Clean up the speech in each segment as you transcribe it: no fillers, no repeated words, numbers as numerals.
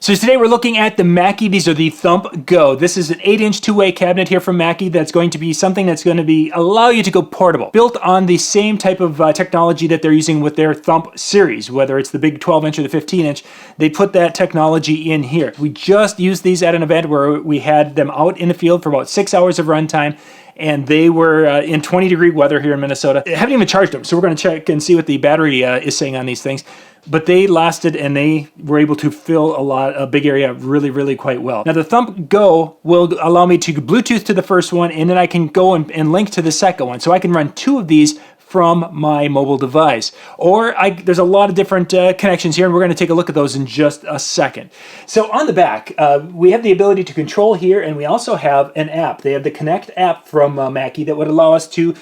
So today we're looking at the Mackie. These are the Thump Go. This is an 8-inch two-way cabinet here from Mackie that's going to be something that's going to allow you to go portable. Built on the same type of technology that they're using with their Thump series, whether it's the big 12-inch or the 15-inch, they put that technology in here. We just used these at an event where we had them out in the field for about 6 hours of runtime, and they were in 20-degree weather here in Minnesota. I haven't even charged them, so we're going to check and see what the battery is saying on these things. But they lasted and they were able to fill a big area really quite well. Now the Thump Go will allow me to Bluetooth to the first one, and then I can go and link to the second one. So I can run two of these from my mobile device. Or there's a lot of different connections here, and we're going to take a look at those in just a second. So on the back, we have the ability to control here, and we also have an app. They have the Connect app from Mackie that would allow us to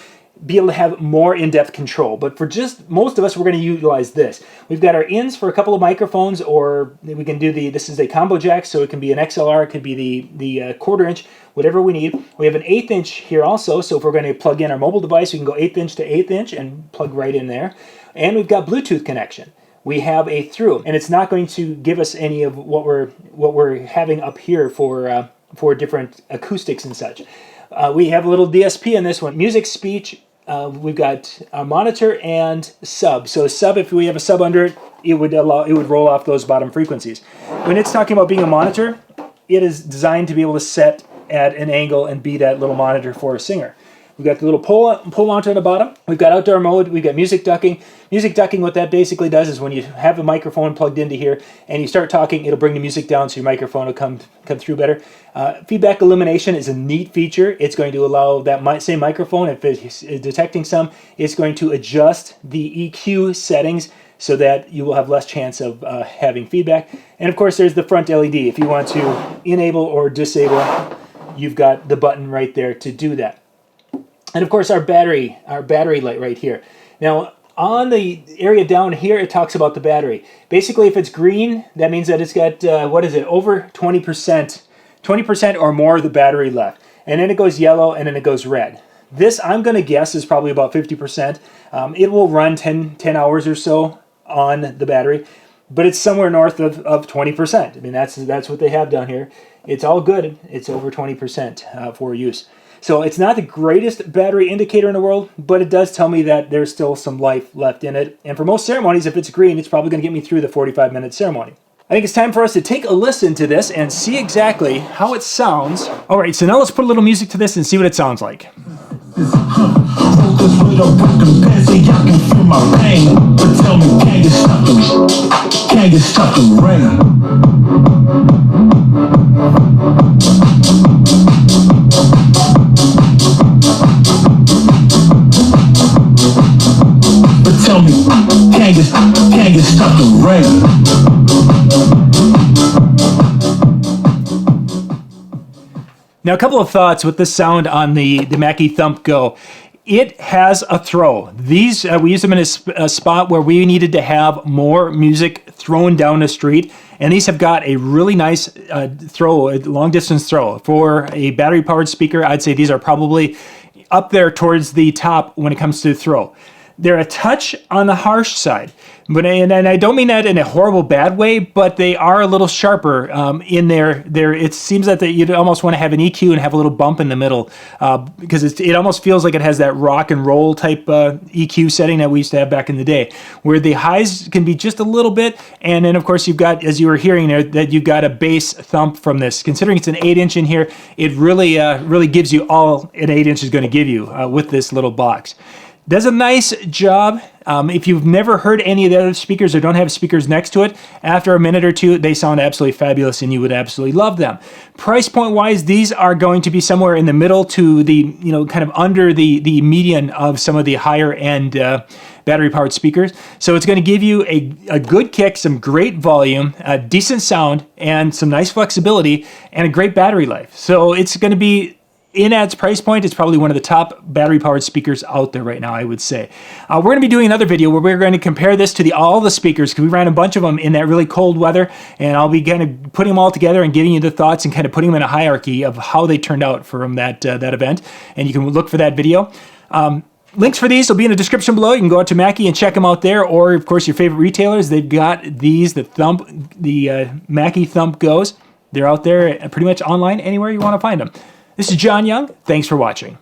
be able to have more in-depth control. But for just most of us, we're going to utilize this. We've got our ins for a couple of microphones, or we can do this is a combo jack, so it can be an XLR, it could be the quarter-inch, whatever we need. We have an 1/8 inch here also, so if we're going to plug in our mobile device, we can go 1/8 inch to 1/8 inch and plug right in there. And we've got Bluetooth connection. We have a through, and it's not going to give us any of what we're having up here for different acoustics and such. We have a little DSP in this one, music, speech. We've got a monitor and sub. So sub, if we have a sub under it, it would roll off those bottom frequencies. When it's talking about being a monitor, it is designed to be able to set at an angle and be that little monitor for a singer. We've got the little pull mount on the bottom. We've got outdoor mode. We've got music ducking. Music ducking, what that basically does is when you have a microphone plugged into here and you start talking, it'll bring the music down so your microphone will come through better. Feedback elimination is a neat feature. It's going to allow that same microphone, if it's detecting some, it's going to adjust the EQ settings so that you will have less chance of having feedback. And of course, there's the front LED. If you want to enable or disable, you've got the button right there to do that. And of course, our battery light right here. Now, on the area down here, it talks about the battery. Basically, if it's green, that means that it's got, over 20% or more of the battery left. And then it goes yellow, and then it goes red. This, I'm going to guess, is probably about 50%. It will run 10 hours or so on the battery, but it's somewhere north of 20%. I mean, that's what they have down here. It's all good. It's over 20% for use. So it's not the greatest battery indicator in the world, but it does tell me that there's still some life left in it. And for most ceremonies, if it's green, it's probably going to get me through the 45-minute ceremony. I think it's time for us to take a listen to this and see exactly how it sounds. All right, so now let's put a little music to this and see what it sounds like. Tell me, can't get stuck in rain. Now, a couple of thoughts with this sound on the Mackie Thump Go. It has a throw. These, we used them in a spot where we needed to have more music thrown down the street, and these have got a really nice throw, a long distance throw. For a battery powered speaker, I'd say these are probably up there towards the top when it comes to throw. They're a touch on the harsh side, and I don't mean that in a horrible bad way, but they are a little sharper in there. It seems that you'd almost want to have an EQ and have a little bump in the middle because it almost feels like it has that rock and roll type EQ setting that we used to have back in the day, where the highs can be just a little bit, and then of course you've got, as you were hearing there, that you've got a bass thump from this. Considering it's an 8-inch in here, it really gives you all an 8-inch is going to give you with this little box. Does a nice job. If you've never heard any of the other speakers or don't have speakers next to it, after a minute or two, they sound absolutely fabulous and you would absolutely love them. Price point wise, these are going to be somewhere in the middle to the, kind of under the median of some of the higher end battery powered speakers. So it's going to give you a good kick, some great volume, a decent sound, and some nice flexibility and a great battery life. So it's going to be, in its price point, it's probably one of the top battery-powered speakers out there right now, I would say. We're going to be doing another video where we're going to compare this to all the speakers, because we ran a bunch of them in that really cold weather, and I'll be kind of putting them all together and giving you the thoughts and kind of putting them in a hierarchy of how they turned out from that event, and you can look for that video. Links for these will be in the description below. You can go out to Mackie and check them out there, or of course your favorite retailers. They've got these, the Mackie Thump Goes. They're out there pretty much online anywhere you want to find them. This is John Young. Thanks for watching.